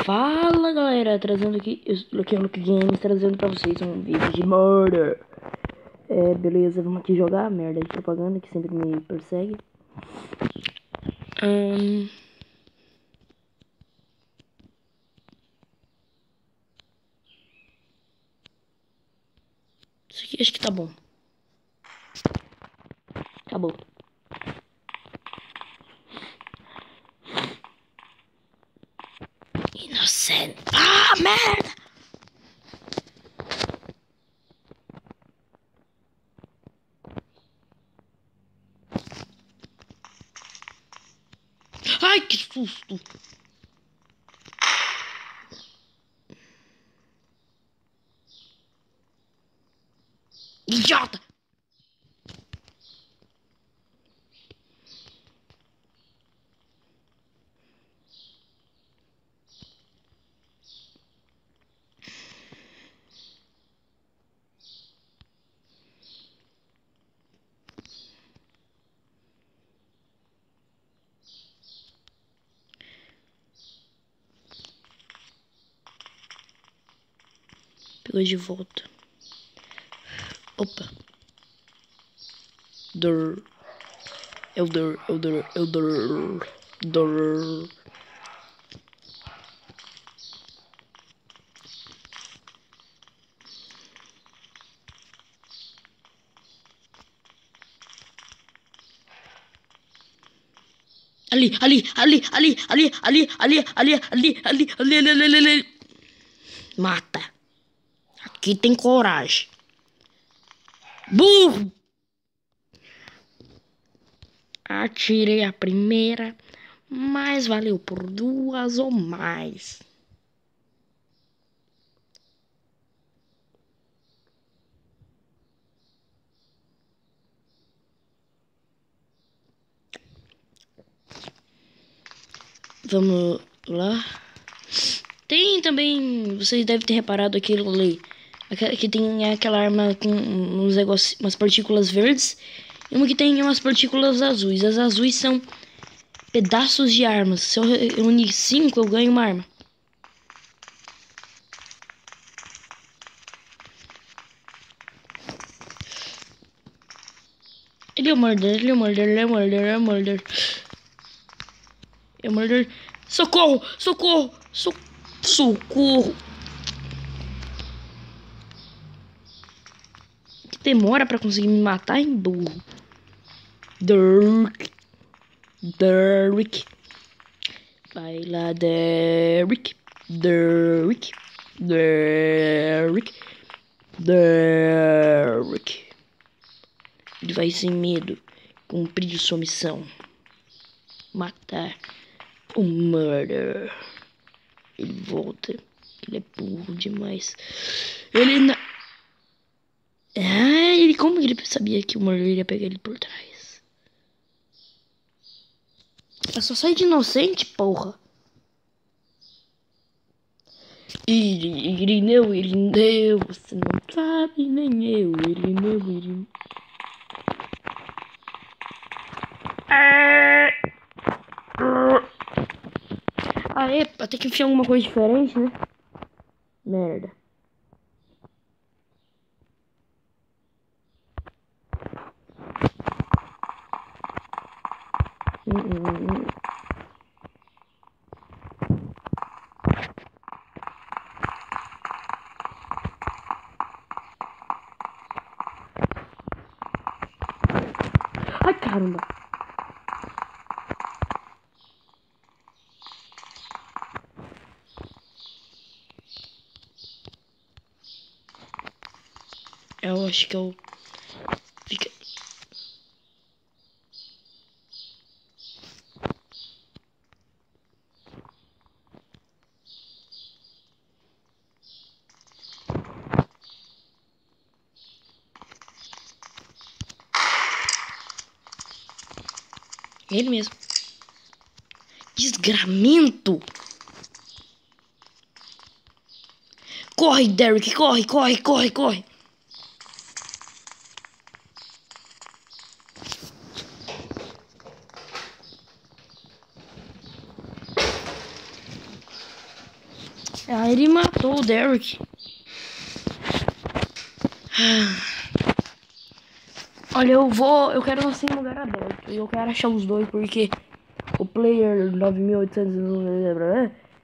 Fala galera, trazendo aqui, eu estou aqui no Luke Games, trazendo pra vocês um vídeo de murder. Beleza, vamos aqui jogar, merda de propaganda que sempre me persegue. Isso aqui acho que tá bom. Acabou. Inocente. Ah, merda! Ai, que susto! Idiota! Pegou de volta. Opa. Dor. Elder. Ali. Mata. Aqui tem coragem. Burro! Atirei a primeira, mas valeu por duas ou mais. Vamos lá. Tem também, vocês devem ter reparado aquilo ali. Que tem aquela arma com umas partículas verdes. E uma que tem umas partículas azuis. As azuis são pedaços de armas. Se eu unir 5, eu ganho uma arma. Ele é o murder. Socorro! Que demora pra conseguir me matar, hein, burro. Derrick. Vai lá, Derrick. Ele vai sem medo cumprir sua missão. Matar o murder. Ele volta. Ele é burro demais. Como ele sabia que o murder iria pegar ele por trás? Eu só saí de inocente, porra. Irineu, você não sabe, nem eu. Irineu. Aê, eu tenho que enfiar alguma coisa diferente, né? Merda. Ai, caramba. Eu acho que eu... Fica... Ele mesmo. Desgramento. Corre, Derrick, corre. Ah, ele matou o Derek. Olha, eu quero nascer em lugar aberto. E eu quero achar os dois, porque o player 9800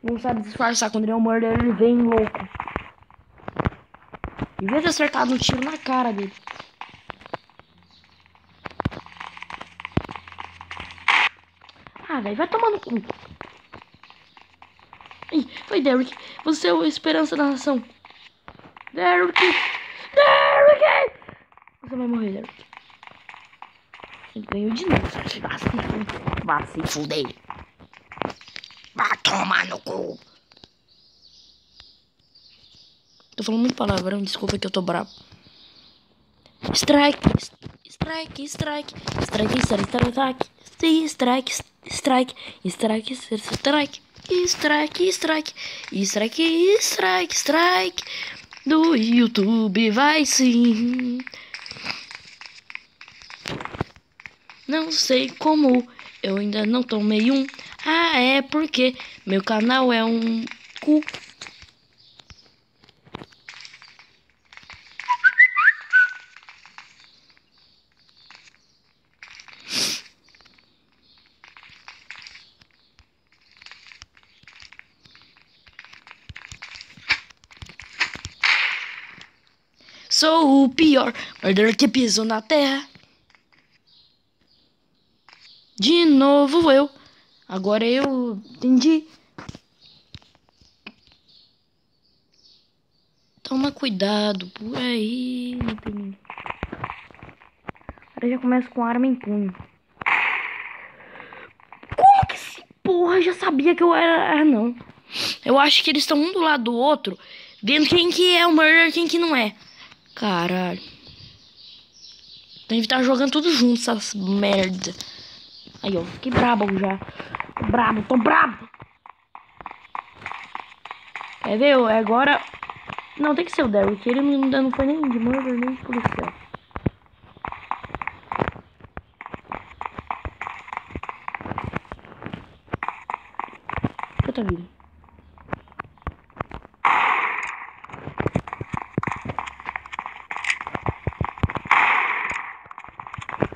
não sabe disfarçar. Quando ele é um murder, ele vem louco. Devia ter acertado um tiro na cara dele. Ah, velho, vai tomar no cu. Ih, foi Derek. Você é a esperança da nação. Derek! Derek! Você vai morrer, Derek. Ele ganhou de novo. Vai se fuder. Vai tomar no cu. Tô falando muito palavrão, desculpa que eu tô bravo. Strike, strike, strike, strike, strike, strike, strike, strike, strike, strike, strike, strike, strike, strike, strike, do YouTube vai sim. Não sei como, eu ainda não tomei um. Ah, é porque meu canal é um cu. Sou o pior murderer que pisou na terra. De novo eu. Agora eu entendi. Toma cuidado por aí. Agora já começa com arma em punho. Como que esse porra já sabia que eu era... Ah, não. Eu acho que eles estão um do lado do outro, vendo quem que é o murderer e quem que não é. Caralho. Tem que estar jogando tudo junto, essas merda. Aí, ó. Fiquei brabo já. Tô brabo, tô brabo. Quer ver? Agora... Não, tem que ser o Derek. Ele ainda não foi nem de murder, nem de policial. Outra vida.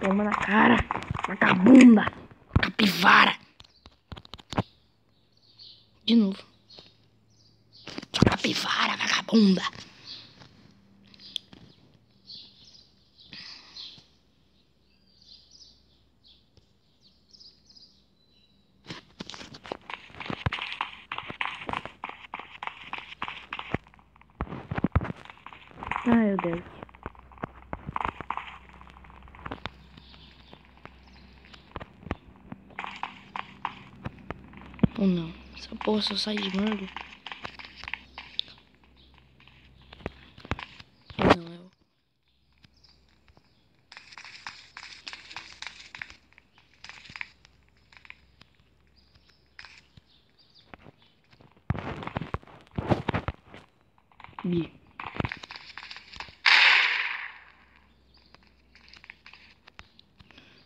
Toma na cara. Vagabunda. Capivara. De novo. Sua capivara, vagabunda. Ai, meu Deus. Ou não. Essa porra só sai de murder. Não, eu... Bi.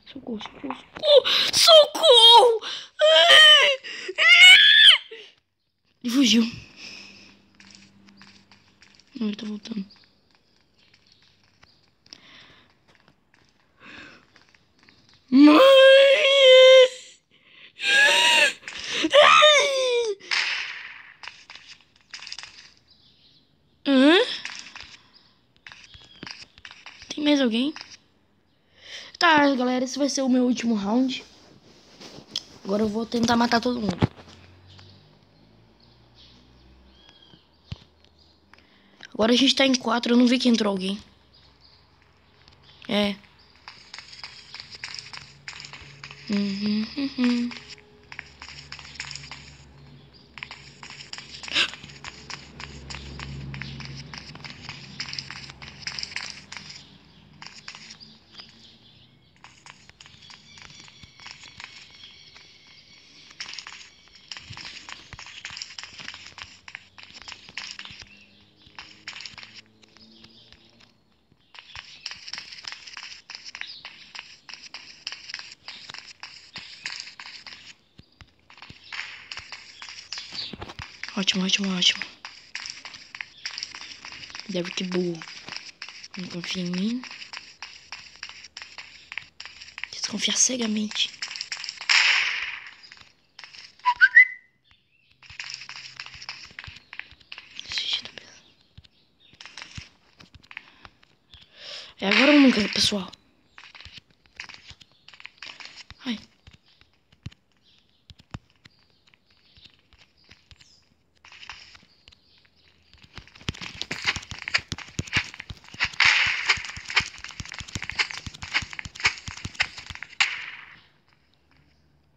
Socorro, socorro, socorro! Socorro! Ele fugiu. Não, ele tá voltando. Mãe! Hã? Tem mais alguém? Tá, galera, esse vai ser o meu último round. Agora eu vou tentar matar todo mundo. Agora a gente tá em 4, eu não vi que entrou alguém. É. Uhum. Ótimo, ótimo, ótimo. Deve que burro. Não confia em mim. Desconfiar cegamente. É agora ou nunca, pessoal. Ai.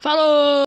Falou!